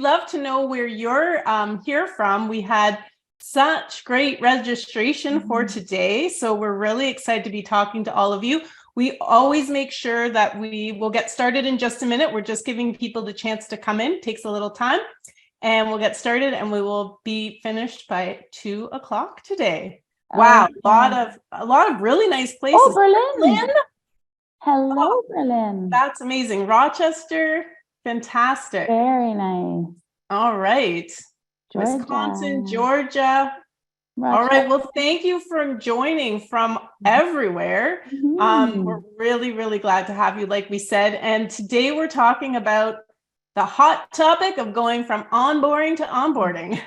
love to know where you're here from. We had such great registration for today, so we're really excited to be talking to all of you. We always make sure that we will get started in just a minute. We're just giving people the chance to come in. It takes a little time, and we'll get started, and we will be finished by 2 o'clock today. Wow, a lot of really nice places. Oh, Berlin. Hello, Berlin. That's amazing. Rochester, fantastic. Very nice. All right. Georgia. Wisconsin, Georgia. Rochester. All right. Well, thank you for joining from everywhere. We're really, really glad to have you, like we said. And today we're talking about the hot topic of going from onboarding to onboarding.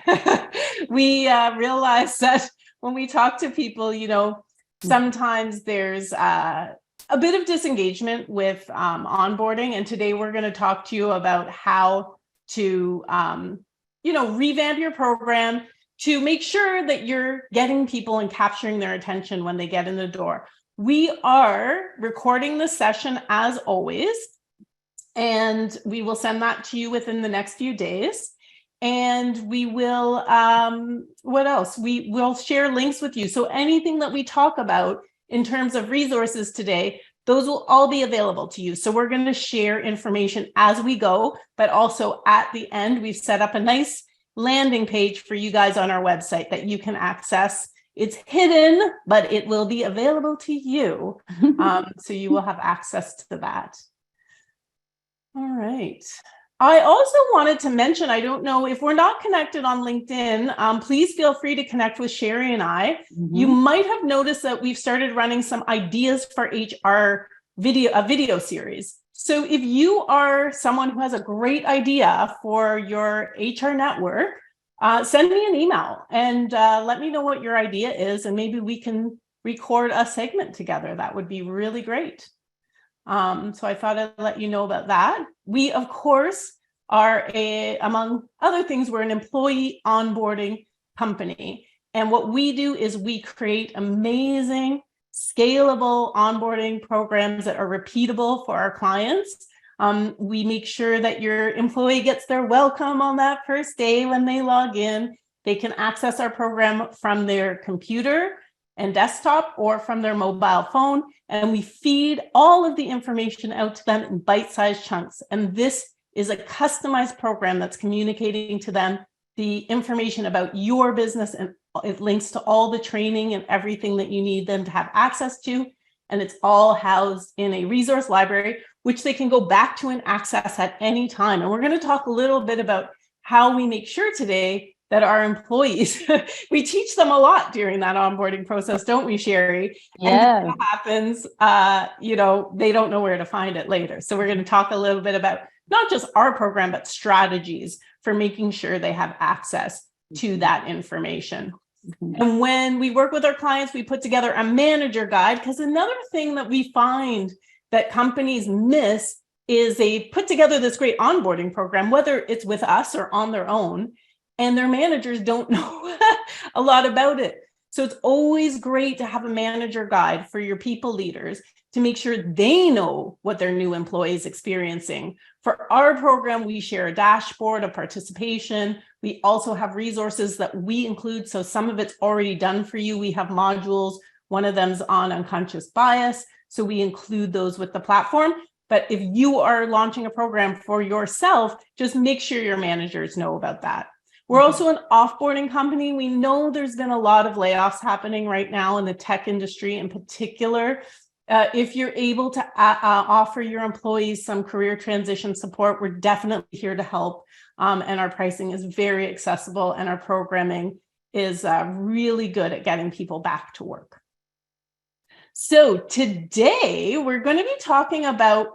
We realize that when we talk to people, you know, sometimes there's a bit of disengagement with onboarding. And today we're going to talk to you about how to, revamp your program to make sure that you're getting people and capturing their attention when they get in the door. We are recording this session as always, and we will send that to you within the next few days. And we will, what else? We will share links with you. So anything that we talk about in terms of resources today, those will all be available to you. So we're going to share information as we go, but also at the end, we've set up a nice landing page for you guys on our website that you can access. It's hidden, but it will be available to you. So you will have access to that. All right. I also wanted to mention, I don't know if we're not connected on LinkedIn, please feel free to connect with Sherry and I. You might have noticed that we've started running some ideas for HR video series. So if you are someone who has a great idea for your HR network, send me an email and let me know what your idea is, and maybe we can record a segment together. That would be really great. So I thought I'd let you know about that. We, of course, are among other things, we're an employee onboarding company. And what we do is we create amazing, scalable onboarding programs that are repeatable for our clients. We make sure that your employee gets their welcome on that first day when they log in. They can access our program from their computer and desktop or from their mobile phone. And we feed all of the information out to them in bite-sized chunks. And this is a customized program that's communicating to them the information about your business, and it links to all the training and everything that you need them to have access to. And it's all housed in a resource library, which they can go back to and access at any time. And we're going to talk a little bit about how we make sure today that our employees, we teach them a lot during that onboarding process, don't we, Sherry? Yeah. And if that happens, they don't know where to find it later. So we're going to talk a little bit about not just our program, but strategies for making sure they have access to that information. And when we work with our clients, we put together a manager guide, because another thing that we find that companies miss is they put together this great onboarding program, whether it's with us or on their own, and their managers don't know a lot about it. So it's always great to have a manager guide for your people leaders to make sure they know what their new employee is experiencing. For our program, we share a dashboard of participation. We also have resources that we include. So some of it's already done for you. We have modules. One of them's on unconscious bias. So we include those with the platform. But if you are launching a program for yourself, just make sure your managers know about that. We're also an offboarding company. We know there's been a lot of layoffs happening right now in the tech industry in particular. If you're able to offer your employees some career transition support, we're definitely here to help. And our pricing is very accessible, and our programming is really good at getting people back to work. So today we're going to be talking about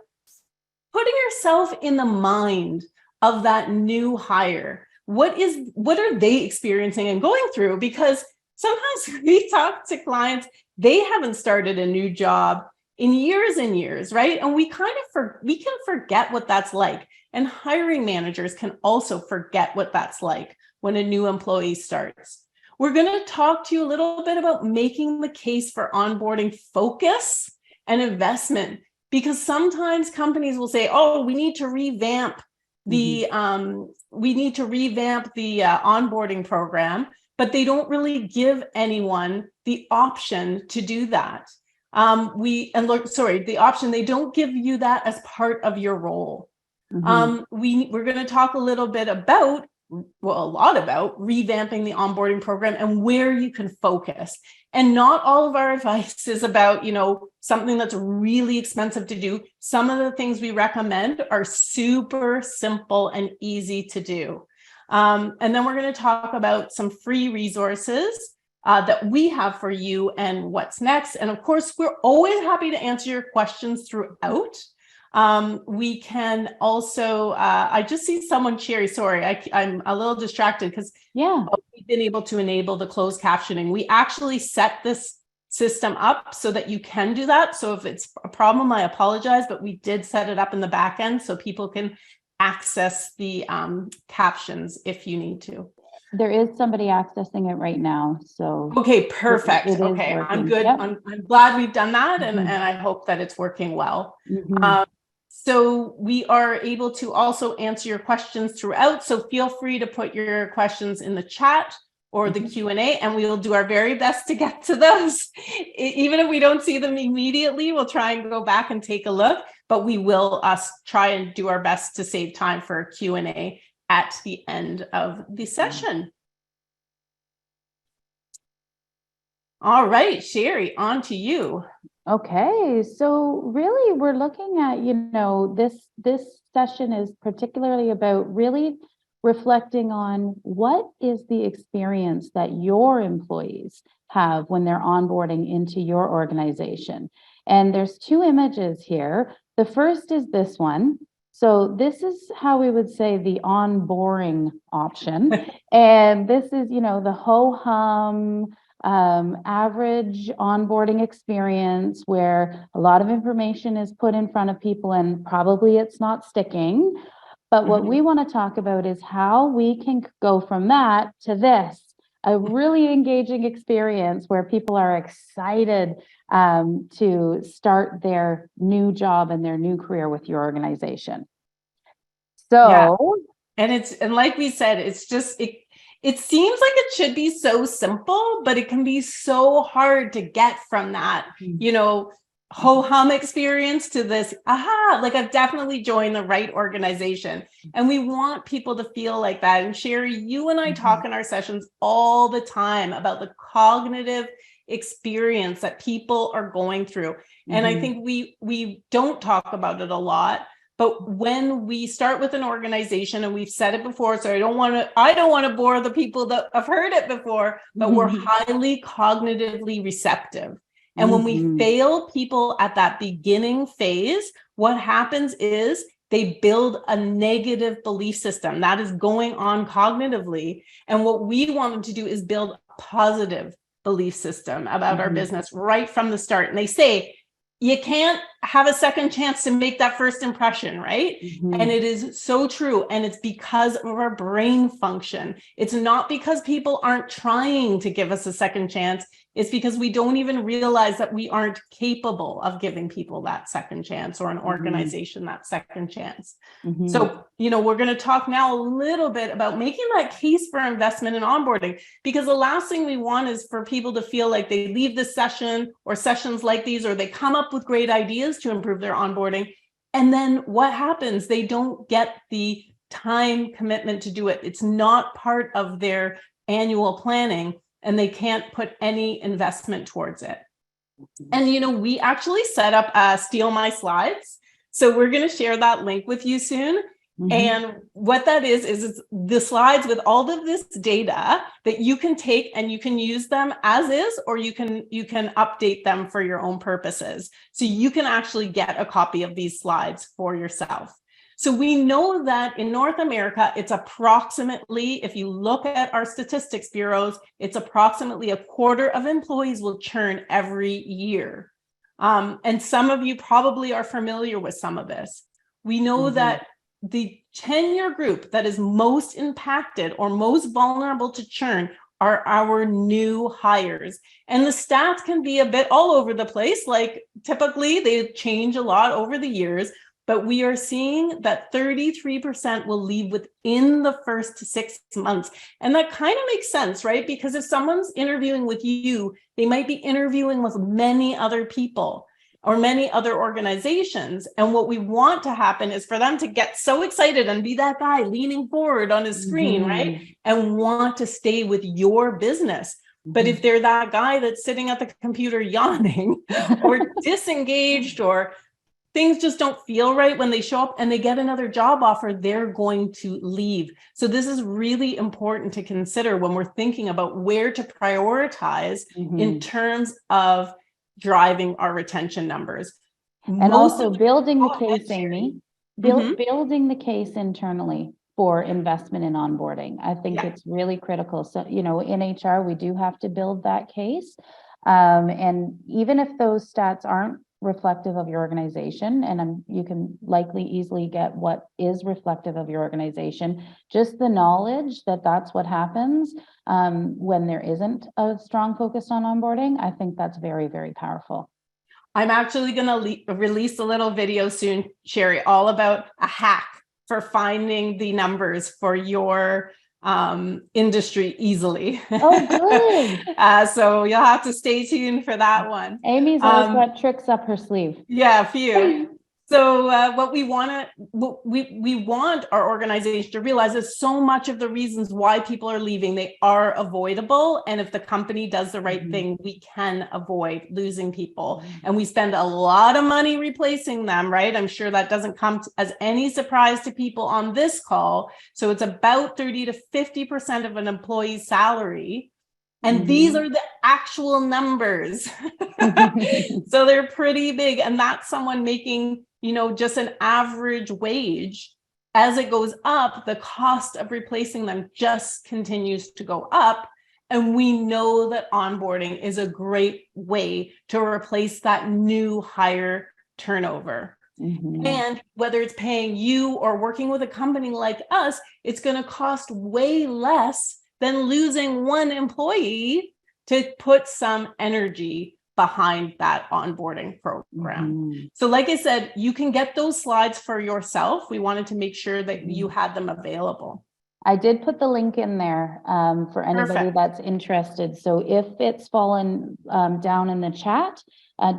putting yourself in the mind of that new hire. What are they experiencing and going through? Because sometimes we talk to clients, they haven't started a new job in years and years, right? And we can forget what that's like. And hiring managers can also forget what that's like when a new employee starts. We're going to talk to you a little bit about making the case for onboarding focus and investment, because sometimes companies will say, oh, we need to revamp we need to revamp the onboarding program, but they don't really give anyone the option to do that. The option, they don't give you that as part of your role. We're going to talk a little bit about, well, a lot about revamping the onboarding program and where you can focus. And not all of our advice is about, something that's really expensive to do. Some of the things we recommend are super simple and easy to do. And then we're going to talk about some free resources that we have for you and what's next. And of course, we're always happy to answer your questions throughout. We can also, I just see someone, Sherry, sorry, I'm a little distracted because we've been able to enable the closed captioning. We actually set this system up so that you can do that. So if it's a problem, I apologize, but we did set it up in the back end so people can access the captions if you need to. There is somebody accessing it right now. So okay, perfect. Okay, I'm good. Yep. I'm glad we've done that, and I hope that it's working well. So we are able to also answer your questions throughout. So feel free to put your questions in the chat or the Q&A, and we will do our very best to get to those. Even if we don't see them immediately, we'll try and go back and take a look, but we will try and do our best to save time for a Q&A at the end of the session. All right, Sherry, on to you. Okay, so really we're looking at, this session is particularly about really reflecting on what is the experience that your employees have when they're onboarding into your organization. And there's two images here. The first is this one. So this is how we would say the onboring option. And this is, the ho-hum, average onboarding experience where a lot of information is put in front of people and probably it's not sticking. But what we want to talk about is how we can go from that to this, a really engaging experience where people are excited to start their new job and their new career with your organization. So, and like we said, it's just, it seems like it should be so simple, but it can be so hard to get from that, ho-hum experience to this, like I've definitely joined the right organization. And we want people to feel like that. And Sherry, you and I talk in our sessions all the time about the cognitive experience that people are going through. And I think we don't talk about it a lot. But when we start with an organization, and we've said it before, so I don't want to bore the people that have heard it before, but we're highly cognitively receptive. And when we fail people at that beginning phase, what happens is they build a negative belief system that is going on cognitively. And what we want them to do is build a positive belief system about our business right from the start. And they say, you can't have a second chance to make that first impression, right? And it is so true. And it's because of our brain function. It's not because people aren't trying to give us a second chance. It's because we don't even realize that we aren't capable of giving people that second chance, or an organization that second chance. So, we're going to talk now a little bit about making that case for investment in onboarding, because the last thing we want is for people to feel like they leave this session or sessions like these, or they come up with great ideas to improve their onboarding. And then what happens? They don't get the time commitment to do it. It's not part of their annual planning, and they can't put any investment towards it. And, we actually set up Steal My Slides. So we're going to share that link with you soon. And what that is it's the slides with all of this data that you can take and you can use them as is, or you can update them for your own purposes. So you can actually get a copy of these slides for yourself. So we know that in North America, it's approximately, if you look at our statistics bureaus, it's approximately a quarter of employees will churn every year. And some of you probably are familiar with some of this. We know that the tenure group that is most impacted or most vulnerable to churn are our new hires. And the stats can be a bit all over the place. Like typically they change a lot over the years, but we are seeing that 33% will leave within the first 6 months. And that kind of makes sense, right? Because if someone's interviewing with you, they might be interviewing with many other people or many other organizations. And what we want to happen is for them to get so excited and be that guy leaning forward on his screen, right? And want to stay with your business. But if they're that guy that's sitting at the computer yawning or disengaged, or things just don't feel right when they show up and they get another job offer, they're going to leave. So this is really important to consider when we're thinking about where to prioritize in terms of driving our retention numbers. And also building the case, Amy, building the case internally for investment in onboarding. I think it's really critical. So, you know, in HR, we do have to build that case. And even if those stats aren't reflective of your organization, and you can likely easily get what is reflective of your organization, just the knowledge that that's what happens when there isn't a strong focus on onboarding, I think that's very, very powerful. I'm actually going to release a little video soon, Sherry, all about a hack for finding the numbers for your industry easily. Oh, good. So you'll have to stay tuned for that one. Amy's always got tricks up her sleeve. Yeah, a few. So what we want our organization to realize is so much of the reasons why people are leaving, they are avoidable. And if the company does the right thing, we can avoid losing people. And we spend a lot of money replacing them, right? I'm sure that doesn't come as any surprise to people on this call. So it's about 30 to 50% of an employee's salary. And these are the actual numbers. So they're pretty big. And that's someone making, you know, just an average wage. As it goes up, the cost of replacing them just continues to go up. And we know that onboarding is a great way to replace that new higher turnover. And whether it's paying you or working with a company like us, it's going to cost way less than losing one employee to put some energy behind that onboarding program. So like I said, you can get those slides for yourself. We wanted to make sure that you had them available. I did put the link in there for anybody that's interested. So if it's fallen down in the chat,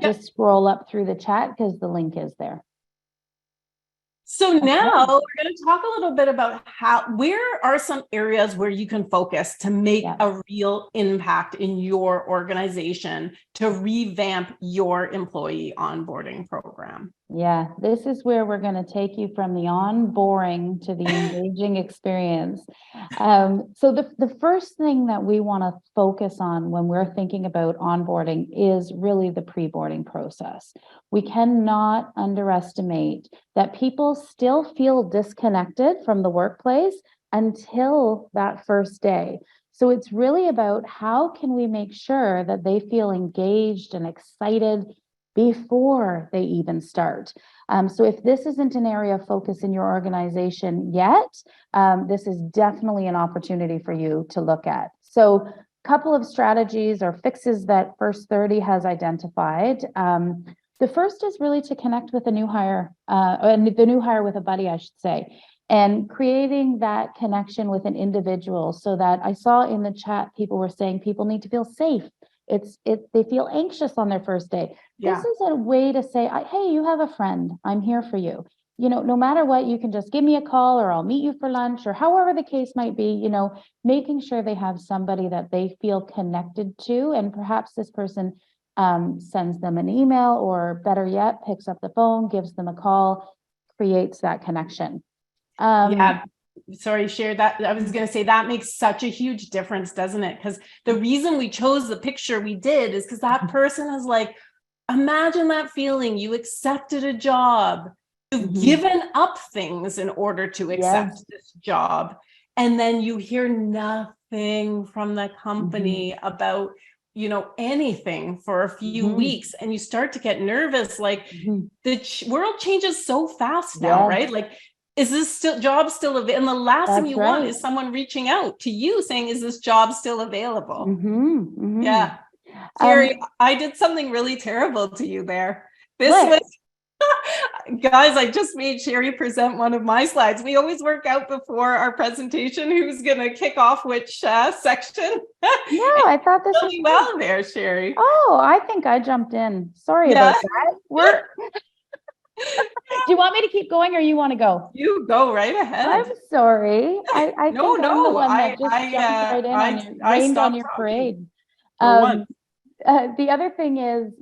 just scroll up through the chat because the link is there. So now we're going to talk a little bit about where are some areas where you can focus to make a real impact in your organization to revamp your employee onboarding program. Yeah, this is where we're going to take you from the onboring to the engaging experience. So the first thing that we want to focus on when we're thinking about onboarding is really the pre-boarding process. We cannot underestimate that people still feel disconnected from the workplace until that first day. So it's really about how can we make sure that they feel engaged and excited before they even start. So if this isn't an area of focus in your organization yet, this is definitely an opportunity for you to look at. So a couple of strategies or fixes that First 30 has identified. The first is really to connect with a new hire, the new hire with a buddy, I should say, and creating that connection with an individual so that I saw in the chat, people were saying people need to feel safe. They feel anxious on their first day. This is a way to say, hey, you have a friend, I'm here for you. You know, no matter what, you can just give me a call or I'll meet you for lunch or however the case might be, you know, making sure they have somebody that they feel connected to, and perhaps this person sends them an email or better yet, picks up the phone, gives them a call, creates that connection. Sorry, share that. I was going to say that makes such a huge difference, doesn't it? Because the reason we chose the picture we did is because that person is like, imagine that feeling. You accepted a job. You've given up things in order to accept this job. And then you hear nothing from the company about, you know, anything for a few weeks. And you start to get nervous. Like the world changes so fast now, right? Like, is this job still available? And the last thing you want is someone reaching out to you saying, is this job still available? Yeah. Sherry, I did something really terrible to you there. This was, guys, I just made Sherry present one of my slides. We always work out before our presentation who's going to kick off which section. No, I thought this was really well there, Sherry. Oh, I think I jumped in. Sorry Yeah. about that. Do you want me to keep going or you want to go? You go right ahead. I'm sorry. I No, think I'm the no, one that just jumped right in on your, rained on your parade. The other thing is,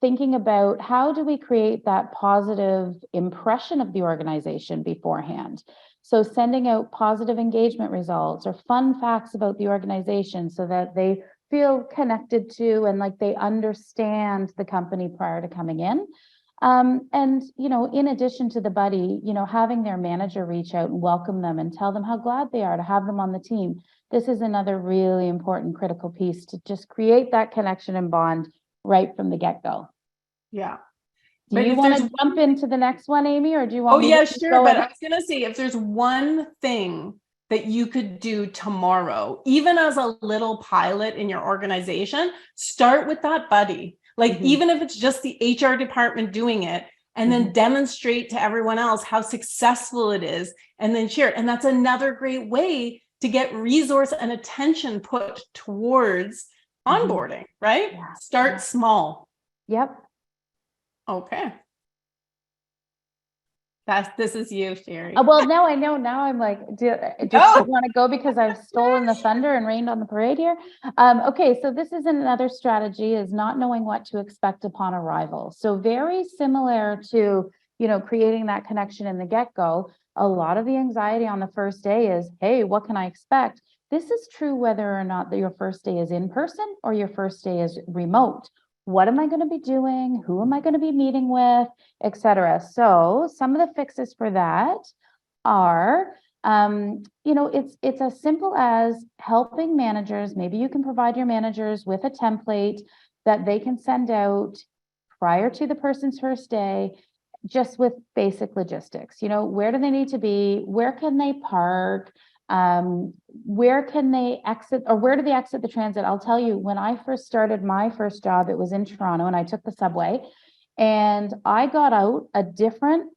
thinking about how do we create that positive impression of the organization beforehand? So sending out positive engagement results or fun facts about the organization so that they feel connected to and like they understand the company prior to coming in. And, in addition to the buddy, having their manager reach out and welcome them and tell them how glad they are to have them on the team. This is another really important critical piece to just create that connection and bond right from the get-go. Yeah. Do you want to jump into the next one, Amy, or do you want me to keep sure. going? But I was going to say, if there's one thing that you could do tomorrow, even as a little pilot in your organization, start with that buddy. Like, even if it's just the HR department doing it, and then demonstrate to everyone else how successful it is, and then share it. And that's another great way to get resource and attention put towards onboarding, right? Yeah. Start small. Yep. Okay. This is you, Sherry. Well, now I know. Now I'm like, do you want to go because I've stolen the thunder and rained on the parade here? Okay, so this is another strategy, is not knowing what to expect upon arrival. So very similar to, creating that connection in the get-go. A lot of the anxiety on the first day is, hey, what can I expect? This is true whether or not your first day is in person or your first day is remote. What am I going to be doing? Who am I going to be meeting with, etc.? So some of the fixes for that are, it's as simple as helping managers. Maybe you can provide your managers with a template that they can send out prior to the person's first day, just with basic logistics. Where do they need to be? Where can they park? Where can they exit, or where do they exit the transit? I'll tell you, when I first started my first job, it was in Toronto, and I took the subway, and I got out a different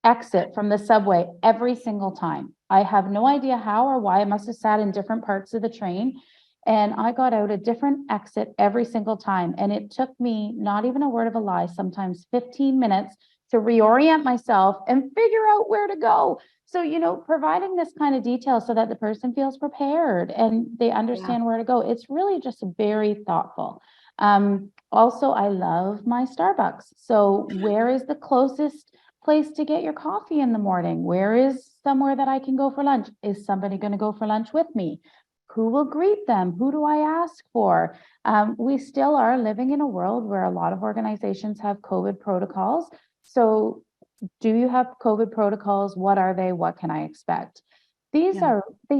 exit from the subway every single time. I have no idea how or why. I must have sat in different parts of the train, and I got out a different exit every single time. And it took me, not even a word of a lie, sometimes 15 minutes to reorient myself and figure out where to go. So, providing this kind of detail so that the person feels prepared and they understand where to go. It's really just very thoughtful. Also, I love my Starbucks. So where is the closest place to get your coffee in the morning? Where is somewhere that I can go for lunch? Is somebody going to go for lunch with me? Who will greet them? Who do I ask for? We still are living in a world where a lot of organizations have COVID protocols. So do you have COVID protocols? What are they? What can I expect? They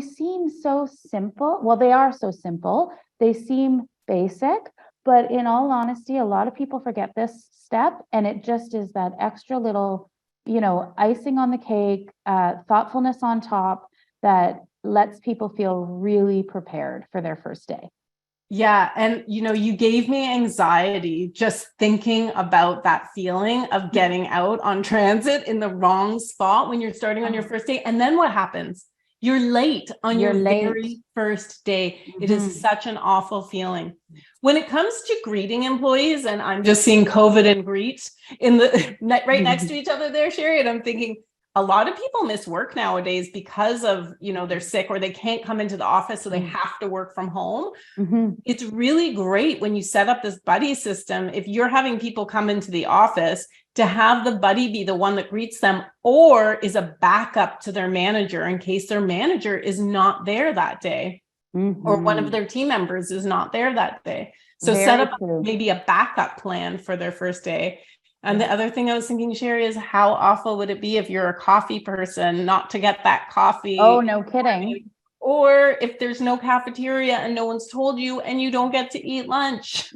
seem so simple. Well, they are so simple. They seem basic, but in all honesty, a lot of people forget this step, and it just is that extra little, icing on the cake, thoughtfulness on top that lets people feel really prepared for their first day. Yeah. And, you gave me anxiety just thinking about that feeling of getting out on transit in the wrong spot when you're starting on your first day. And then what happens? You're late on your very first day. It is such an awful feeling. When it comes to greeting employees, and I'm just seeing COVID and greet in the right next to each other there, Sherry, and I'm thinking, a lot of people miss work nowadays because of, they're sick or they can't come into the office, so they have to work from home. It's really great when you set up this buddy system. If you're having people come into the office, to have the buddy be the one that greets them or is a backup to their manager in case their manager is not there that day, or one of their team members is not there that day. So set up maybe a backup plan for their first day. And the other thing I was thinking, Sherry, is how awful would it be if you're a coffee person not to get that coffee? Oh, no kidding. Or if there's no cafeteria and no one's told you and you don't get to eat lunch.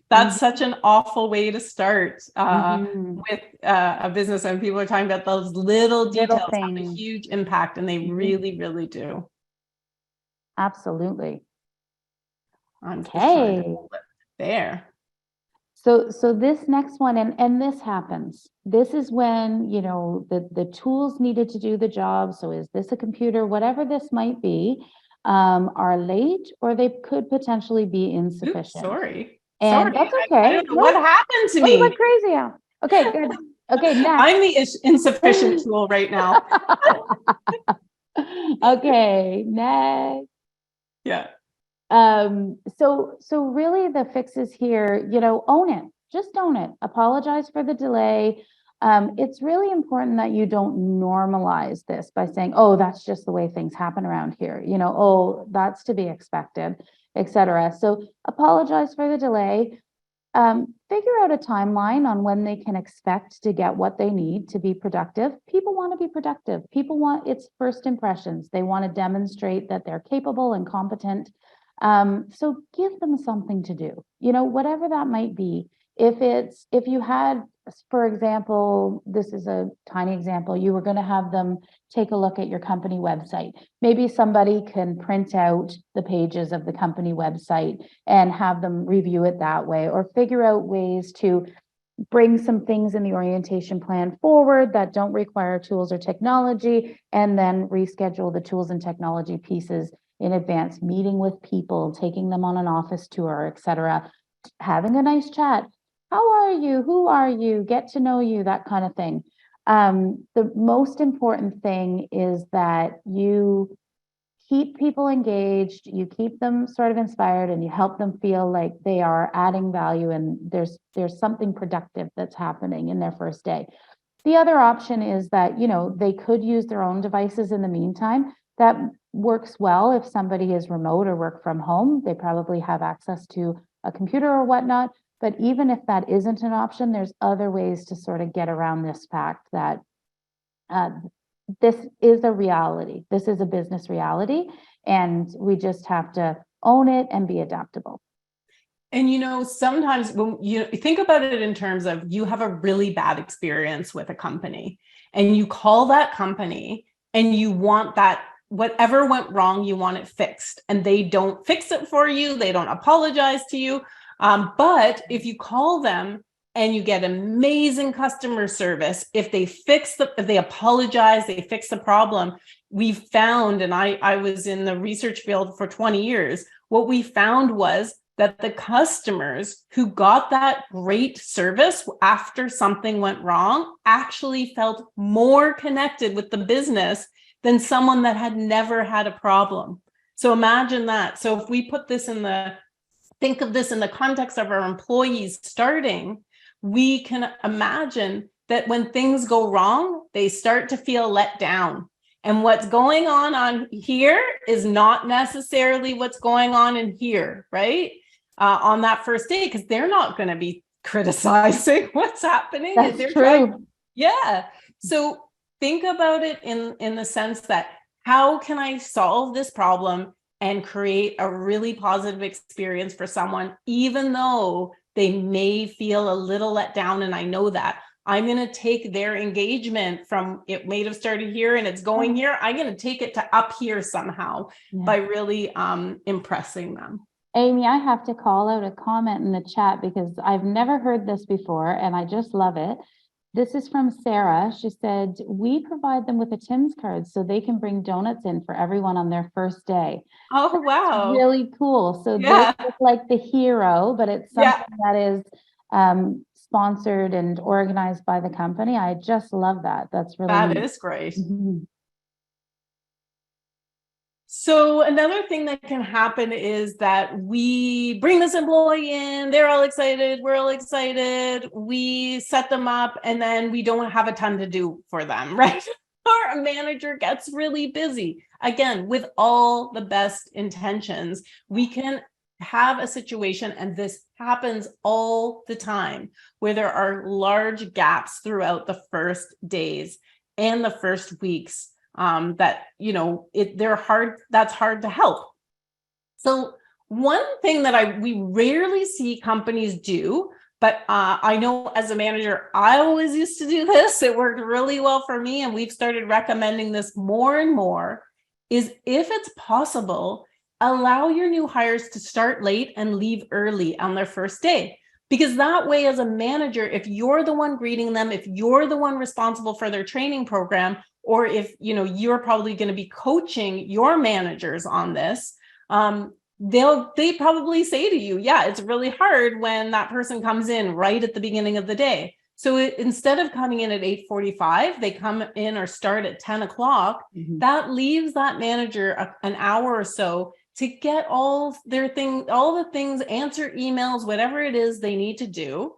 That's such an awful way to start with a business. And people are talking about those little details have a huge impact, and they really, really do. Absolutely. I'm just trying to flip there. So this next one, and this happens. This is when, you know, the tools needed to do the job. So is this a computer, whatever this might be, are late, or they could potentially be Oops, insufficient. sorry. And that's okay. I don't know what happened to Oh, you me. went crazy. Yeah. Okay, good. Okay, next. I'm the insufficient tool right now. Okay, next. Yeah. So really the fixes here, you know, own it. Just own it. Apologize for the delay. It's really important that you don't normalize this by saying, oh, that's just the way things happen around here. You know, oh, that's to be expected, etc. So apologize for the delay. Figure out a timeline on when they can expect to get what they need to be productive. People want to be productive. People want, it's first impressions. They want to demonstrate that they're capable and competent. So give them something to do, you know, whatever that might be. If you had, for example, this is a tiny example, you were going to have them take a look at your company website. Maybe somebody can print out the pages of the company website and have them review it that way, or figure out ways to bring some things in the orientation plan forward that don't require tools or technology, and then reschedule the tools and technology pieces in advance, meeting with people, taking them on an office tour, etc., having a nice chat. How are you? Who are you? Get to know you, that kind of thing. The most important thing is that you keep people engaged, you keep them sort of inspired, and you help them feel like they are adding value, and there's something productive that's happening in their first day. The other option is that, you know, they could use their own devices in the meantime. That works well if somebody is remote or work from home. They probably have access to a computer or whatnot. But even if that isn't an option, there's other ways to sort of get around this fact that uh, this is a reality. This is a business reality, and we just have to own it and be adaptable. And, you know, sometimes when you think about it in terms of you have a really bad experience with a company and you call that company and you want that, whatever went wrong, you want it fixed, and they don't fix it for you. They don't apologize to you. But if you call them and you get amazing customer service, if they apologize, they fix the problem. We found, and I was in the research field for 20 years, what we found was that the customers who got that great service after something went wrong actually felt more connected with the business than someone that had never had a problem. So imagine that. So if we put this think of this in the context of our employees starting, we can imagine that when things go wrong, they start to feel let down. And what's going on here is not necessarily what's going on in here, right? On that first day, because they're not going to be criticizing what's happening. That's true. Yeah. So think about it in the sense that, how can I solve this problem and create a really positive experience for someone, even though they may feel a little let down? And I know that I'm going to take their engagement from, it may have started here and it's going here, I'm going to take it to up here somehow by really impressing them. Amy, I have to call out a comment in the chat because I've never heard this before and I just love it. This is from Sarah. She said, we provide them with a Tim's card so they can bring donuts in for everyone on their first day. Oh, That's wow. really cool. So this is like the hero, but it's something that is sponsored and organized by the company. I just love that. That's really that neat. is great. Mm-hmm. So another thing that can happen is that we bring this employee in, they're all excited, we're all excited, we set them up, and then we don't have a ton to do for them, right? Or a manager gets really busy. Again, with all the best intentions, we can have a situation, and this happens all the time, where there are large gaps throughout the first days and the first weeks. That, you know, that's hard to help. So one thing that we rarely see companies do, but I know as a manager, I always used to do this. It worked really well for me, and we've started recommending this more and more, is if it's possible, allow your new hires to start late and leave early on their first day. Because that way, as a manager, if you're the one greeting them, if you're the one responsible for their training program, or if you're probably going to be coaching your managers on this, they probably say to you, yeah, it's really hard when that person comes in right at the beginning of the day. So instead of coming in at 8:45, they come in or start at 10 o'clock. That leaves that manager an hour or so to get all the things, answer emails, whatever it is they need to do.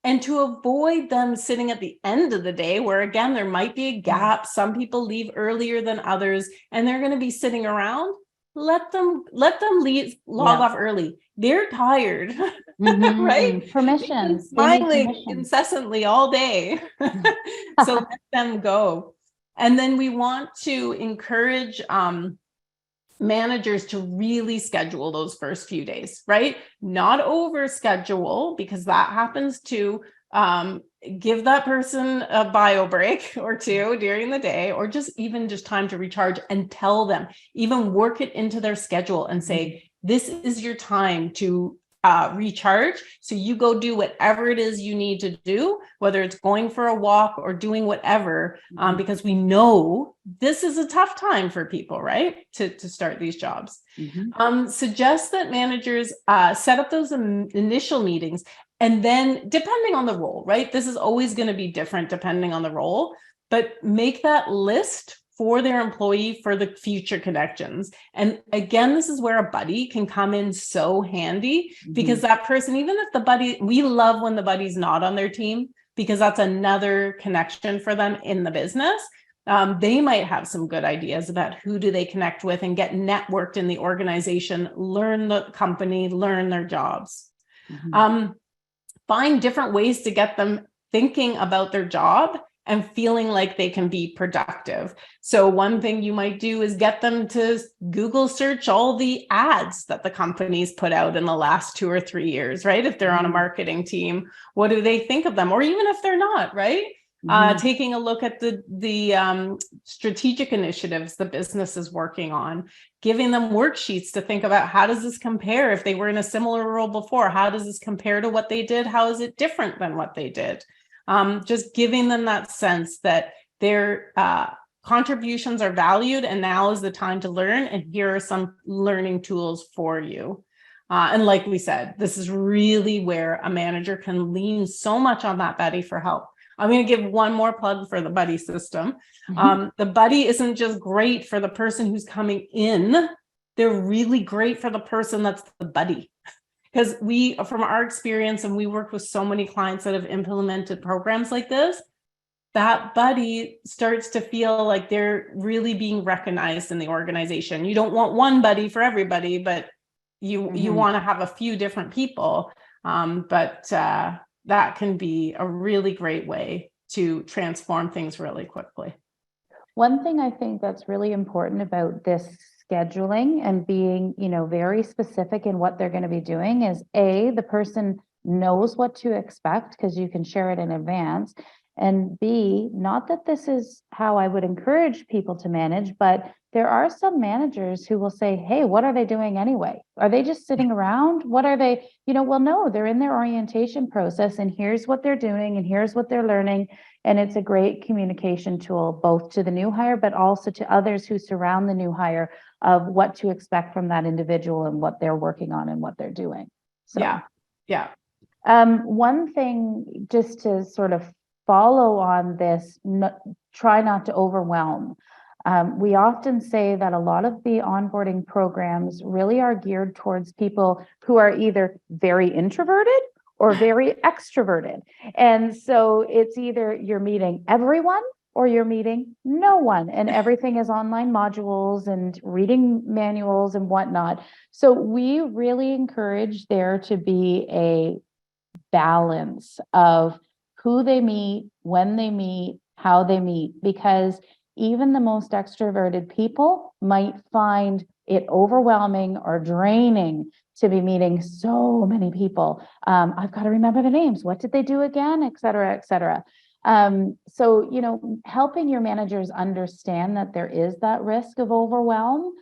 And to avoid them sitting at the end of the day, where again, there might be a gap. Some people leave earlier than others, and they're going to be sitting around. Let them log off early. They're tired, right? Permissions. Smiling incessantly all day. So let them go. And then we want to encourage managers to really schedule those first few days, right? Not over schedule, because that happens to give that person a bio break or two during the day, or just time to recharge, and tell them, even work it into their schedule and say, this is your time to recharge. So you go do whatever it is you need to do, whether it's going for a walk or doing whatever, because we know this is a tough time for people, right? To start these jobs. Suggest that managers set up those initial meetings, and then depending on the role, right? This is always going to be different depending on the role, but make that list for their employee for the future connections. And again, this is where a buddy can come in so handy, because that person, even if we love when the buddy's not on their team, because that's another connection for them in the business. They might have some good ideas about who do they connect with and get networked in the organization, learn the company, learn their jobs. Find different ways to get them thinking about their job and feeling like they can be productive. So one thing you might do is get them to Google search all the ads that the company's put out in the last 2 or 3 years, right? If they're on a marketing team, what do they think of them? Or even if they're not, right? Taking a look at the strategic initiatives the business is working on, giving them worksheets to think about, how does this compare if they were in a similar role before? How does this compare to what they did? How is it different than what they did? Just giving them that sense that their contributions are valued, and now is the time to learn, and here are some learning tools for you. And like we said, this is really where a manager can lean so much on that buddy for help. I'm going to give one more plug for the buddy system. The buddy isn't just great for the person who's coming in. They're really great for the person that's the buddy. Because from our experience, and we work with so many clients that have implemented programs like this, that buddy starts to feel like they're really being recognized in the organization. You don't want one buddy for everybody, but you want to have a few different people. But that can be a really great way to transform things really quickly. One thing I think that's really important about this scheduling and being, very specific in what they're going to be doing is the person knows what to expect, because you can share it in advance. And B, not that this is how I would encourage people to manage, but there are some managers who will say, hey, what are they doing anyway? Are they just sitting around? What are they, well, no, they're in their orientation process, and here's what they're doing, and here's what they're learning. And it's a great communication tool, both to the new hire, but also to others who surround the new hire, of what to expect from that individual and what they're working on and what they're doing. So, yeah. One thing, just to sort of follow on this, try not to overwhelm. We often say that a lot of the onboarding programs really are geared towards people who are either very introverted or very extroverted. And so it's either you're meeting everyone or you're meeting no one, and everything is online modules and reading manuals and whatnot. So we really encourage there to be a balance of who they meet, when they meet, how they meet, because even the most extroverted people might find it overwhelming or draining to be meeting so many people. I've got to remember the names. What did they do again? Et cetera, et cetera. So, helping your managers understand that there is that risk of overwhelm,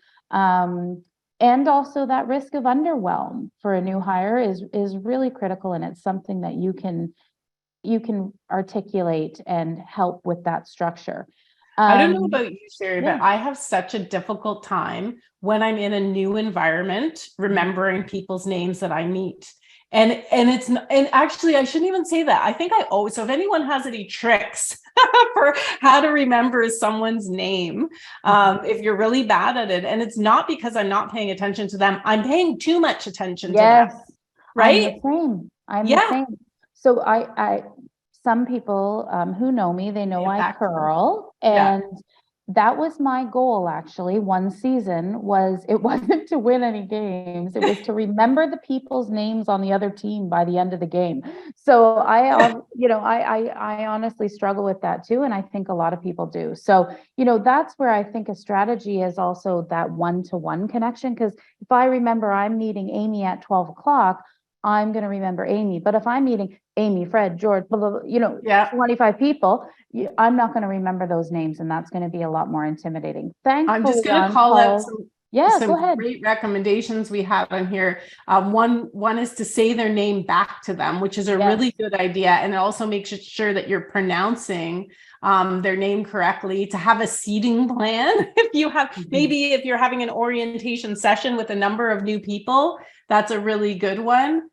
And also that risk of underwhelm for a new hire is really critical. And it's something that you can articulate and help with that structure. I don't know about you, Sherry, yeah. but I have such a difficult time when I'm in a new environment, remembering people's names that I meet. And actually, I shouldn't even say that. I think I always, so if anyone has any tricks for how to remember someone's name, if you're really bad at it, and it's not because I'm not paying attention to them, I'm paying too much attention to them, right? I'm the Yeah, same. So some people who know me, they know I curl, yeah. and that was my goal actually. One season it wasn't to win any games, it was to remember the people's names on the other team by the end of the game. So I honestly struggle with that too, and I think a lot of people do. So that's where I think a strategy is also that one-to-one connection, because if I remember I'm meeting Amy at 12 o'clock, I'm going to remember Amy. But if I'm meeting Amy, Fred, George, blah, blah, blah, 25 people, I'm not going to remember those names. And that's going to be a lot more intimidating. Thankfully, I'm just going to call out some go ahead. great recommendations we have on here. One is to say their name back to them, which is a really good idea. And it also makes sure that you're pronouncing their name correctly, to have a seating plan. If you're having an orientation session with a number of new people, that's a really good one.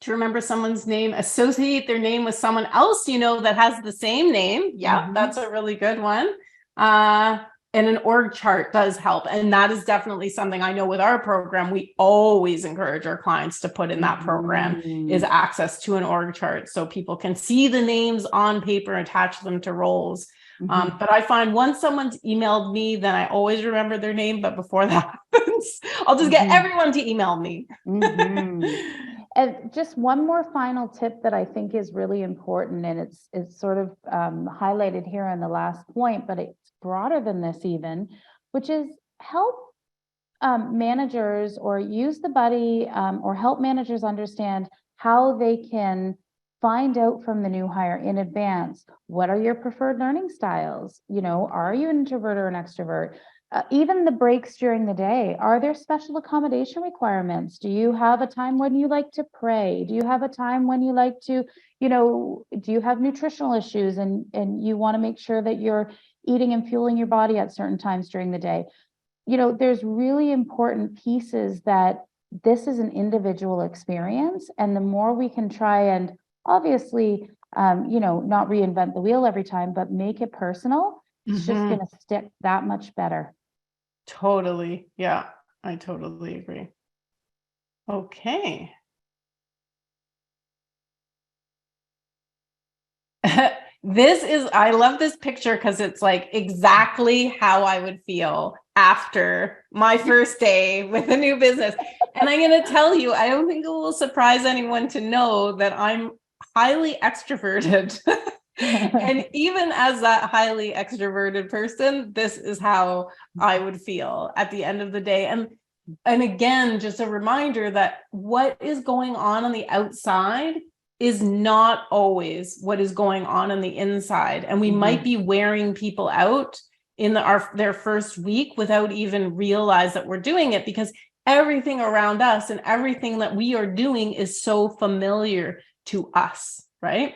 To remember someone's name, associate their name with someone else, that has the same name. Yeah, that's a really good one. And an org chart does help. And that is definitely something I know with our program, we always encourage our clients to put in that program, is access to an org chart so people can see the names on paper, attach them to roles. But I find once someone's emailed me, then I always remember their name. But before that happens, I'll just get everyone to email me. And just one more final tip that I think is really important, and it's sort of highlighted here in the last point, but it's broader than this even, which is help managers, or use the buddy, or help managers understand how they can find out from the new hire in advance. What are your preferred learning styles? Are you an introvert or an extrovert? Even the breaks during the day, are there special accommodation requirements? Do you have a time when you like to pray? Do you have a time when you like to, do you have nutritional issues and you want to make sure that you're eating and fueling your body at certain times during the day? There's really important pieces that this is an individual experience. And the more we can try and obviously, not reinvent the wheel every time, but make it personal, it's just going to stick that much better. Totally. Yeah, I totally agree. Okay. I love this picture because it's like exactly how I would feel after my first day with a new business. And I'm going to tell you, I don't think it will surprise anyone to know that I'm highly extroverted. And even as that highly extroverted person, this is how I would feel at the end of the day. And again, just a reminder that what is going on the outside is not always what is going on the inside. And we might be wearing people out in their first week without even realize that we're doing it, because everything around us and everything that we are doing is so familiar to us, right?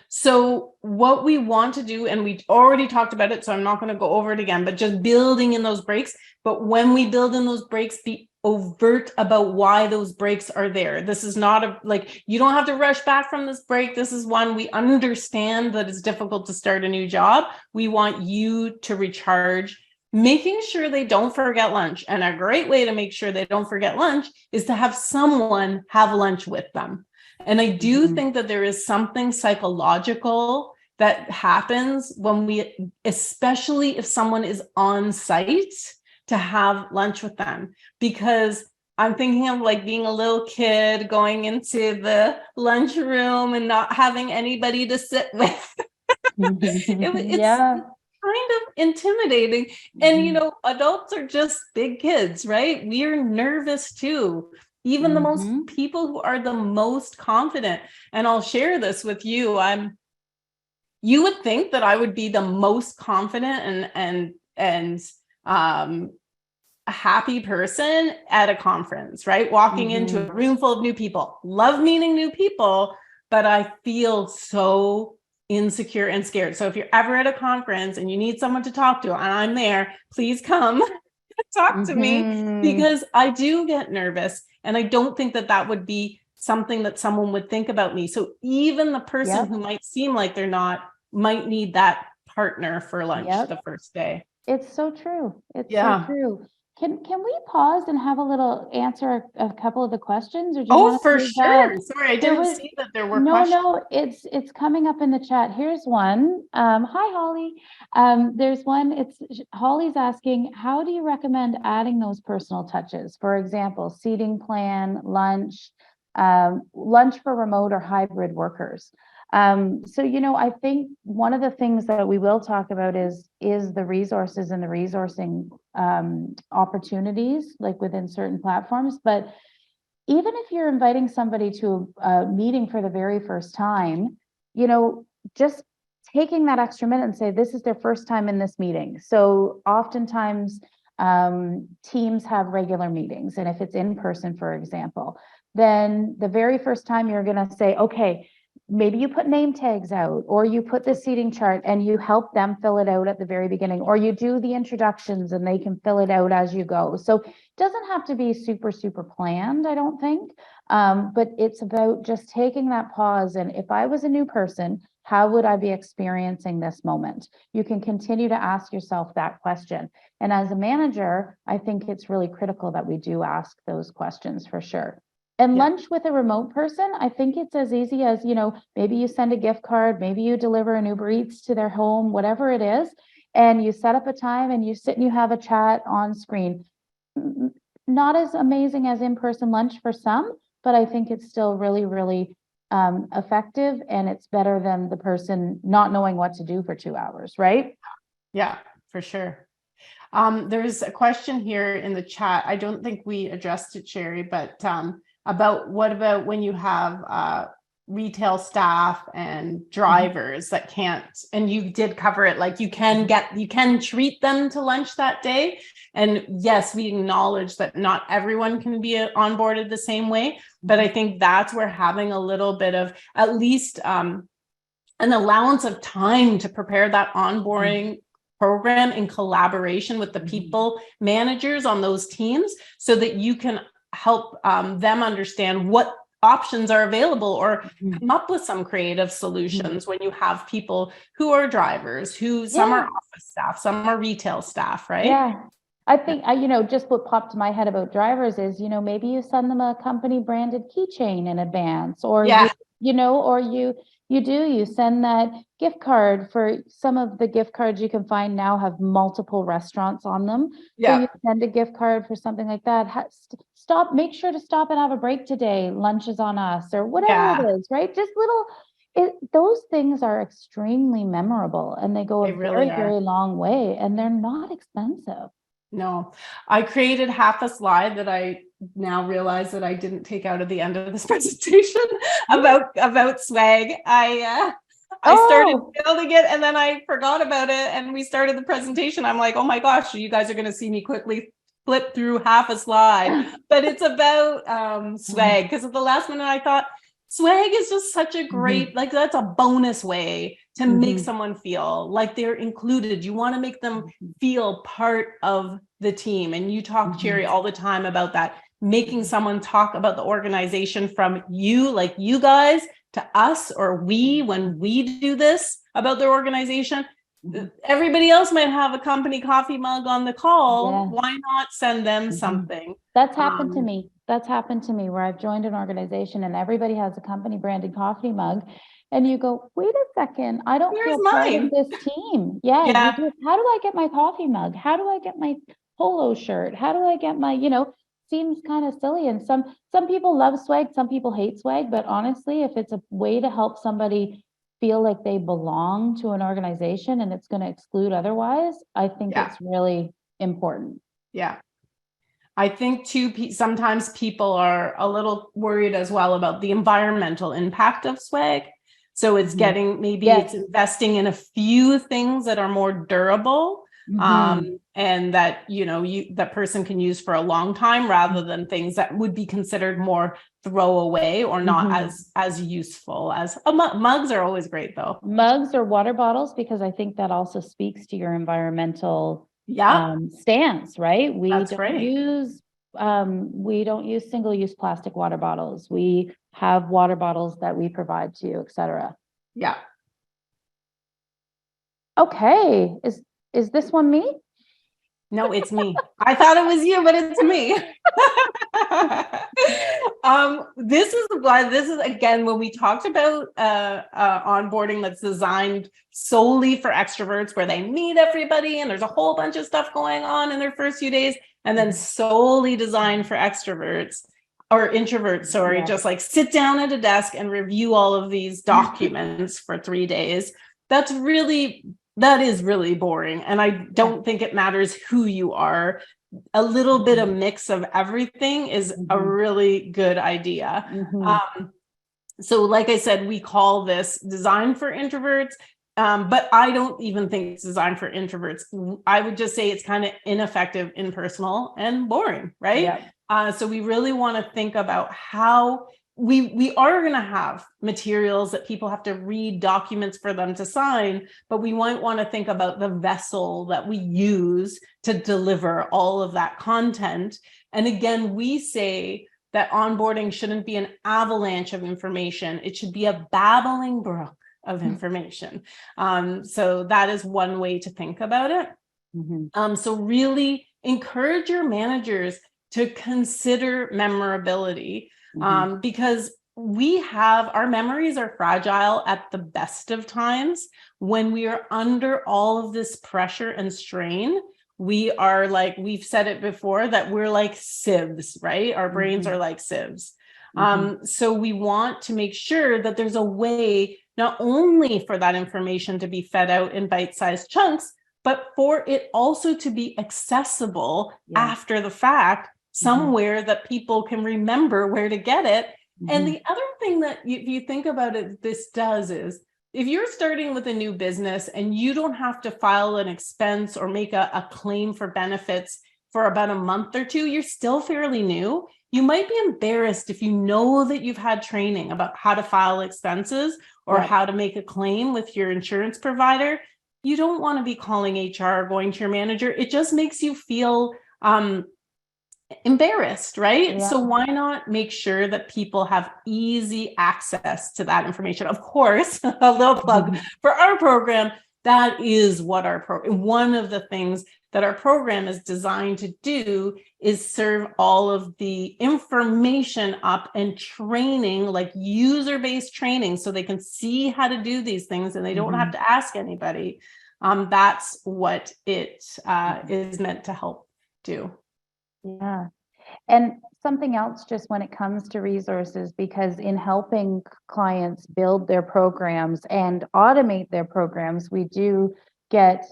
So what we want to do, and we already talked about it, so I'm not going to go over it again, but just building in those breaks. But when we build in those breaks, be overt about why those breaks are there. This is not you don't have to rush back from this break. This is one, we understand that it's difficult to start a new job. We want you to recharge, making sure they don't forget lunch. And a great way to make sure they don't forget lunch is to have someone have lunch with them. And I do think that there is something psychological that happens when especially if someone is on site, to have lunch with them, because I'm thinking of being a little kid going into the lunchroom and not having anybody to sit with. It's kind of intimidating. And, adults are just big kids, right? We are nervous too. Even the most people who are the most confident. And I'll share this with you. You would think that I would be the most confident and a happy person at a conference, right? Walking into a room full of new people. Love meeting new people, but I feel so insecure and scared. So if you're ever at a conference and you need someone to talk to, and I'm there, please come talk to me, because I do get nervous, and I don't think that that would be something that someone would think about me. So even the person who might seem like they're not might need that partner for lunch the first day. It's so true. It's so true. Can we pause and have a little answer a couple of the questions, or do you want for to do sure. that? Sorry, I didn't see that there were questions. No, it's coming up in the chat. Here's one. Hi, Holly. There's one. It's Holly's asking, how do you recommend adding those personal touches? For example, seating plan, lunch for remote or hybrid workers. So, I think one of the things that we will talk about is the resources and the resourcing opportunities, like within certain platforms. But even if you're inviting somebody to a meeting for the very first time, just taking that extra minute and say, this is their first time in this meeting. So oftentimes teams have regular meetings. And if it's in person, for example, then the very first time you're going to say, okay, maybe you put name tags out, or you put the seating chart and you help them fill it out at the very beginning, or you do the introductions and they can fill it out as you go. So it doesn't have to be super, super planned, I don't think. But it's about just taking that pause. And if I was a new person, how would I be experiencing this moment? You can continue to ask yourself that question. And as a manager, I think it's really critical that we do ask those questions for sure. And lunch with a remote person, I think it's as easy as, maybe you send a gift card, maybe you deliver an Uber Eats to their home, whatever it is, and you set up a time and you sit and you have a chat on screen. Not as amazing as in-person lunch for some, but I think it's still really, really effective, and it's better than the person not knowing what to do for 2 hours, right? Yeah, for sure. There's a question here in the chat. I don't think we addressed it, Sherry, but what about when you have retail staff and drivers that can't, and you did cover it, like you can treat them to lunch that day. And yes, we acknowledge that not everyone can be onboarded the same way, but I think that's where having a little bit of at least an allowance of time to prepare that onboarding program in collaboration with the people managers on those teams, so that you can help them understand what options are available, or come up with some creative solutions when you have people who are drivers, who some are office staff, some are retail staff, right? Yeah. I think, just what popped to my head about drivers is, maybe you send them a company branded keychain in advance, or you send that gift card. For some of the gift cards you can find now have multiple restaurants on them. So you send a gift card for something like that. Make sure to stop and have a break today. Lunch is on us, or whatever it is, right? Just those things are extremely memorable, and they go a very, very long way, and they're not expensive. No, I created half a slide that I now realize that I didn't take out at the end of this presentation about swag. I started building it and then I forgot about it, and we started the presentation. I'm like, oh my gosh, you guys are going to see me quickly flip through half a slide, but it's about swag, because at the last minute I thought swag is just such a great, like that's a bonus way to make someone feel like they're included. You want to make them feel part of the team. And you talk, Cherry, all the time about that, making someone talk about the organization from you, like you guys, to us, or we, when we do this about their organization. Everybody else might have a company coffee mug on the call. Why not send them something? That's happened to me. That's happened to me, where I've joined an organization and everybody has a company branded coffee mug. And you go, wait a second, I don't feel part of this team. You do, how do I get my coffee mug? How do I get my polo shirt? How do I get my, seems kind of silly. And some people love swag, some people hate swag, but honestly, if it's a way to help somebody feel like they belong to an organization and it's going to exclude otherwise, I think it's really important. Yeah. I think too, sometimes people are a little worried as well about the environmental impact of swag. So it's getting, maybe it's investing in a few things that are more durable, and that, that person can use for a long time rather than things that would be considered more throwaway or not as useful as mugs are always great though. Mugs or water bottles, because I think that also speaks to your environmental stance, right? We don't use single-use plastic water bottles. We have water bottles that we provide to you, etc. Yeah. Okay. Is this one me? No, it's me. I thought it was you, but it's me. This is again, when we talked about onboarding that's designed solely for extroverts, where they meet everybody and there's a whole bunch of stuff going on in their first few days, and then solely designed for extroverts or introverts, sorry, just like sit down at a desk and review all of these documents for 3 days. That is really boring. And I don't think it matters who you are. A little bit of mix of everything is a really good idea. So like I said, we call this designed for introverts, but I don't even think it's designed for introverts. I would just say it's kind of ineffective, impersonal, and boring, right? So we really want to think about how we are going to have materials that people have to read, documents for them to sign, but we might want to think about the vessel that we use to deliver all of that content. And again, we say that onboarding shouldn't be an avalanche of information. It should be a babbling brook of information. So that is one way to think about it. So really encourage your managers to consider memorability. Because our memories are fragile at the best of times. When we are under all of this pressure and strain, we are like, we've said it before, that we're like sieves, right? Our brains are like sieves. So we want to make sure that there's a way not only for that information to be fed out in bite-sized chunks, but for it also to be accessible after the fact, somewhere that people can remember where to get it. And the other thing that if you think about it, this does is, if you're starting with a new business and you don't have to file an expense or make a claim for benefits for about a month or two, you're still fairly new. You might be embarrassed if you know that you've had training about how to file expenses or how to make a claim with your insurance provider. You don't want to be calling HR or going to your manager. It just makes you feel embarrassed, right? So why not make sure that people have easy access to that information? Of course, a little plug for our program. That is what one of the things that our program is designed to do is serve all of the information up and training, like user-based training, so they can see how to do these things and they don't have to ask anybody. That's what it is meant to help do. Yeah. And something else, just when it comes to resources, because in helping clients build their programs and automate their programs, we do get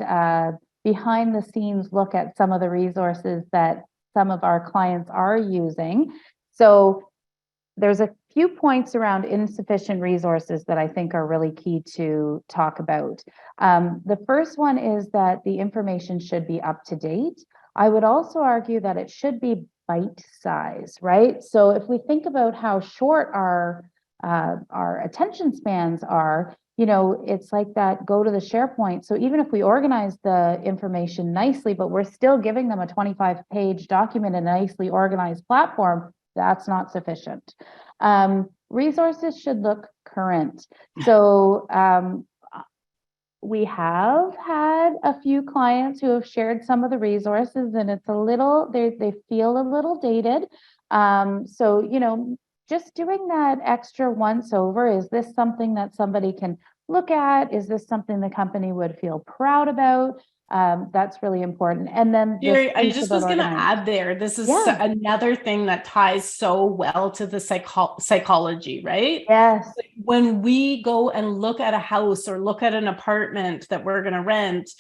behind the scenes look at some of the resources that some of our clients are using. So there's a few points around insufficient resources that I think are really key to talk about. The first one is that the information should be up to date. I would also argue that it should be bite size, right? So if we think about how short our attention spans are, it's like that go to the SharePoint. So even if we organize the information nicely, but we're still giving them a 25-page document in a nicely organized platform, that's not sufficient. Resources should look current. So we have had a few clients who have shared some of the resources, and it's a little, they feel a little dated. So, just doing that extra once over, is this something that somebody can look at? Is this something the company would feel proud about? That's really important. And then I just was going to add there, this is another thing that ties so well to the psychology, right? Yes. When we go and look at a house or look at an apartment that we're going to rent,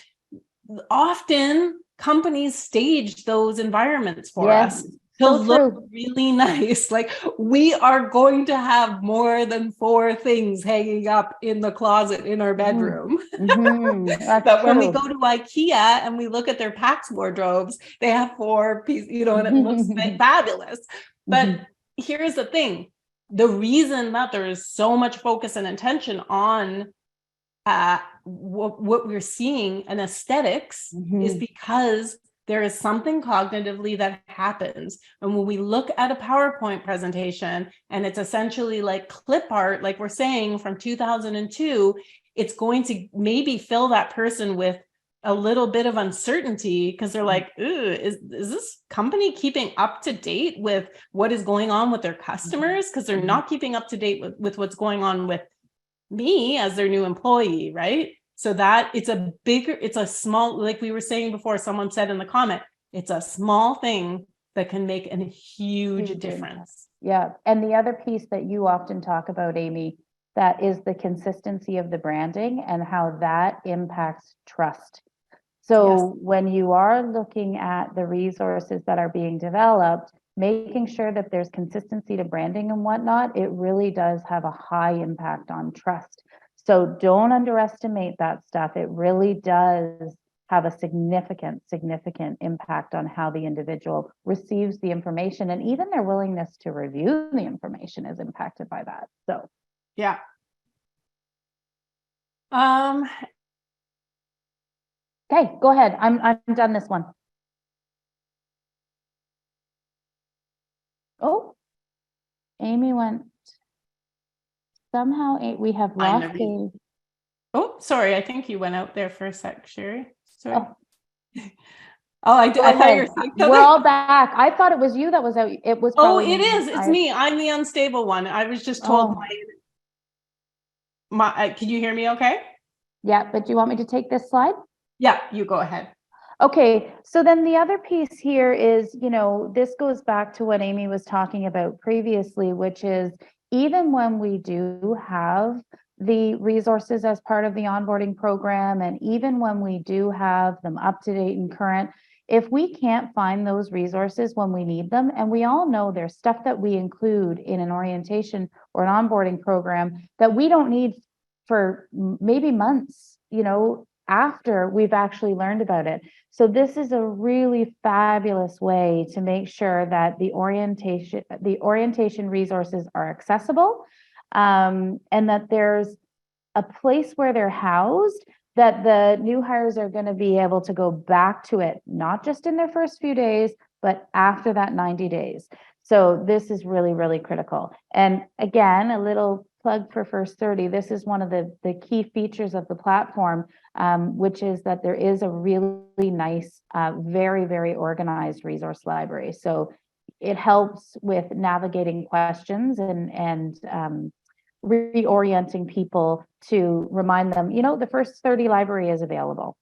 often companies stage those environments for us. to So look true. really nice. Like, we are going to have more than 4 things hanging up in the closet in our bedroom. That's But when we true. go to IKEA and we look at their PAX wardrobes, they have 4 pieces, and it looks fabulous. But here's the thing. The reason that there is so much focus and attention on what we're seeing in aesthetics is because there is something cognitively that happens. And when we look at a PowerPoint presentation and it's essentially like clip art, like we're saying from 2002, it's going to maybe fill that person with a little bit of uncertainty because they're like, ooh, is this company keeping up to date with what is going on with their customers? Because they're not keeping up to date with what's going on with me as their new employee, right? So that it's a small, like we were saying before, someone said in the comment, it's a small thing that can make a huge difference. Yeah. And the other piece that you often talk about, Amy, that is the consistency of the branding and how that impacts trust. So when you are looking at the resources that are being developed, making sure that there's consistency to branding and whatnot, it really does have a high impact on trust. So don't underestimate that stuff. It really does have a significant impact on how the individual receives the information, and even their willingness to review the information is impacted by that. So yeah. Okay, go ahead. I'm done this one. Oh, Amy went. Somehow we have lost Amy. Oh, sorry. I think you went out there for a sec, Sherry. Sorry. Oh, I thought you were saying something. We're all back. I thought it was you that was out. It was. Oh, it is. It's me. I'm the unstable one. I was just told can you hear me okay? Yeah, but do you want me to take this slide? Yeah, you go ahead. Okay, so then the other piece here is, this goes back to what Amy was talking about previously, which is even when we do have the resources as part of the onboarding program, and even when we do have them up to date and current, if we can't find those resources when we need them, and we all know there's stuff that we include in an orientation or an onboarding program that we don't need for maybe months, after we've actually learned about it. So this is a really fabulous way to make sure that the orientation resources are accessible, and that there's a place where they're housed that the new hires are going to be able to go back to it, not just in their first few days, but after that 90 days. So this is really, really critical. And again, a little plug for First 30. This is one of the key features of the platform, which is that there is a really nice, very, very organized resource library. So it helps with navigating questions and reorienting people to remind them, the First 30 library is available.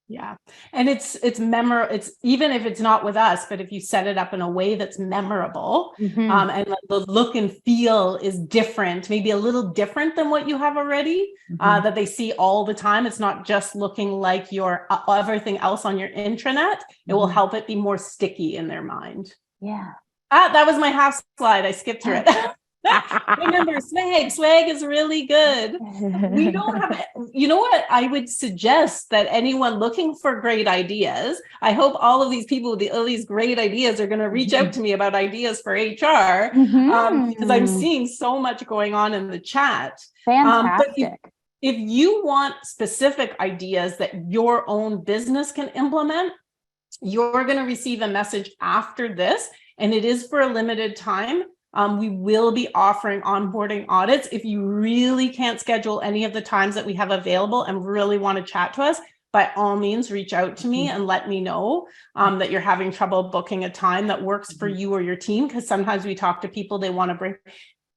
Yeah. And it's memorable. It's even if it's not with us, but if you set it up in a way that's memorable, and the look and feel is different, maybe a little different than what you have already, that they see all the time. It's not just looking like your everything else on your intranet. It will help it be more sticky in their mind. Yeah. That was my half slide. I skipped through it. Remember, swag is really good. We don't have, what I would suggest that anyone looking for great ideas, I hope all of these people with all these great ideas are going to reach out to me about ideas for HR, because I'm seeing so much going on in the chat. Fantastic. But if you want specific ideas that your own business can implement, you're going to receive a message after this, and it is for a limited time. We will be offering onboarding audits. If you really can't schedule any of the times that we have available and really want to chat to us, by all means, reach out to me and let me know that you're having trouble booking a time that works for you or your team. Because sometimes we talk to people, they want to bring.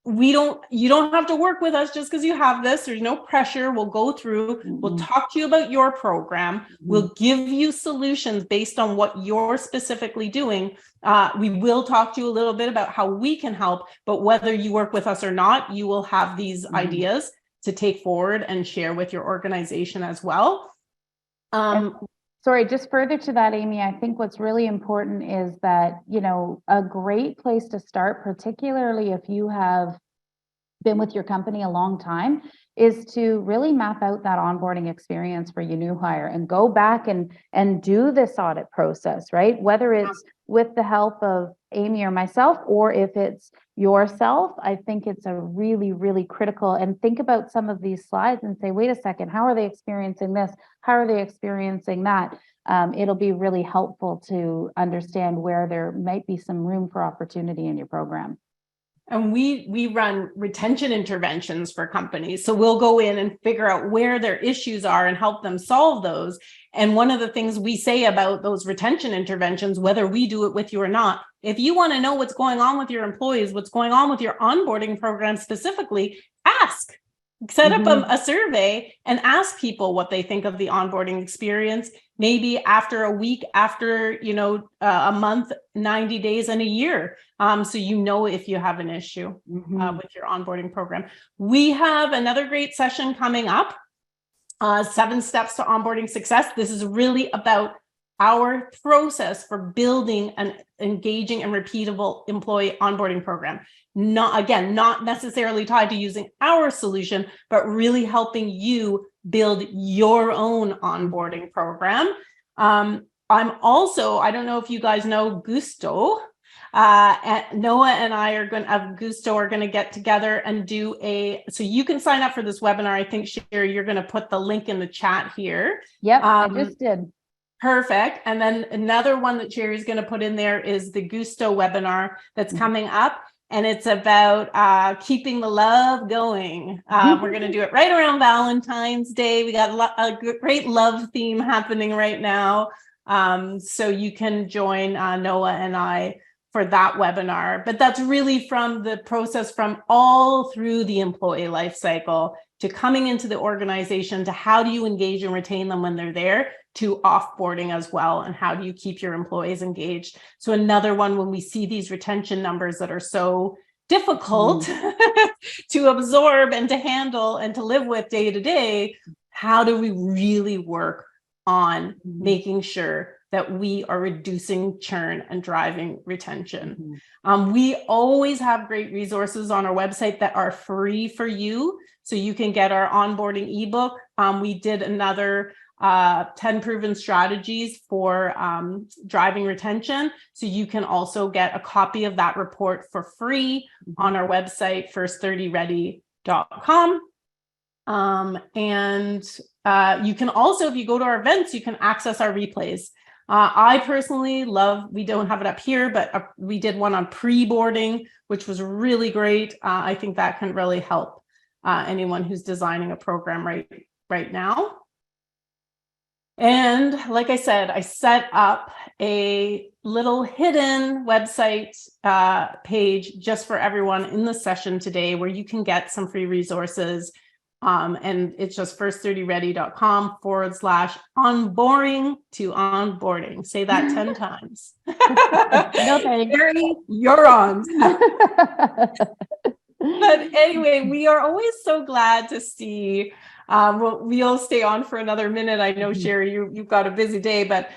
You don't have to work with us just because you have this. There's no pressure. We'll go through, we'll talk to you about your program. We'll give you solutions based on what you're specifically doing. We will talk to you a little bit about how we can help, but whether you work with us or not, you will have these ideas to take forward and share with your organization as well. Sorry, just further to that, Amy, I think what's really important is that, a great place to start, particularly if you have been with your company a long time, is to really map out that onboarding experience for your new hire and go back and do this audit process, right? Whether it's with the help of Amy or myself, or if it's yourself, I think it's a really, really critical. And think about some of these slides and say, wait a second, how are they experiencing this? How are they experiencing that? It'll be really helpful to understand where there might be some room for opportunity in your program. And we run retention interventions for companies. So we'll go in and figure out where their issues are and help them solve those. And one of the things we say about those retention interventions, whether we do it with you or not, if you want to know what's going on with your employees, what's going on with your onboarding program specifically, ask. Set up a survey and ask people what they think of the onboarding experience, maybe after a week, after, a month, 90 days, and a year. So if you have an issue with your onboarding program. We have another great session coming up, 7 steps to onboarding success. This is really about our process for building an engaging and repeatable employee onboarding program. Not necessarily tied to using our solution, but really helping you build your own onboarding program. I'm also, I don't know if you guys know Gusto. Noah and I are going to get together and do so you can sign up for this webinar. I think, Sherry, you're going to put the link in the chat here. Yep, I just did. Perfect. And then another one that Sherry's going to put in there is the Gusto webinar that's coming up. And it's about keeping the love going. We're going to do it right around Valentine's Day. We got a great love theme happening right now. So you can join Noah and I for that webinar. But that's really from the process from all through the employee life cycle to coming into the organization, to how do you engage and retain them when they're there, to offboarding as well, and how do you keep your employees engaged. So another one, when we see these retention numbers that are so difficult to absorb and to handle and to live with day to day, how do we really work on making sure that we are reducing churn and driving retention? We always have great resources on our website that are free for you. So you can get our onboarding ebook. We did another 10 proven strategies for driving retention. So you can also get a copy of that report for free on our website, first30ready.com. And you can also, if you go to our events, you can access our replays. I personally we don't have it up here, but we did one on pre-boarding, which was really great. I think that can really help anyone who's designing a program right now. And like I said, I set up a little hidden website page just for everyone in the session today, where you can get some free resources. And it's just first30ready.com/onboring to onboarding. Say that 10 times. No thanks. Mary, you're on. But anyway, we are always so glad to see. We'll stay on for another minute. I know, Sherry, you've got a busy day, but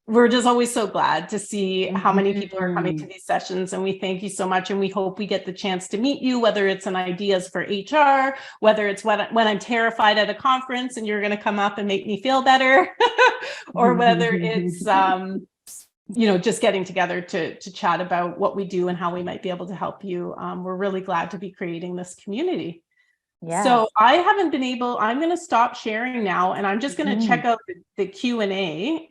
we're just always so glad to see how many people are coming to these sessions. And we thank you so much. And we hope we get the chance to meet you, whether it's an ideas for HR, whether it's when I'm terrified at a conference and you're going to come up and make me feel better, or whether it's just getting together to chat about what we do and how we might be able to help you. We're really glad to be creating this community. Yeah. So I'm going to stop sharing now, and I'm just going to check out the Q&A.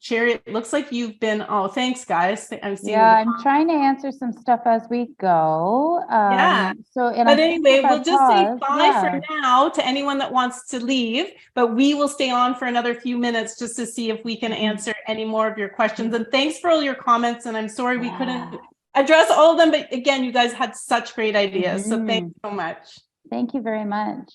Sherry, it looks like you've been, thanks guys. I'm trying to answer some stuff as we go. But anyway, we'll just say bye for now to anyone that wants to leave, but we will stay on for another few minutes just to see if we can answer any more of your questions. And thanks for all your comments. And I'm sorry we couldn't address all of them, but again, you guys had such great ideas. So thanks so much. Thank you very much.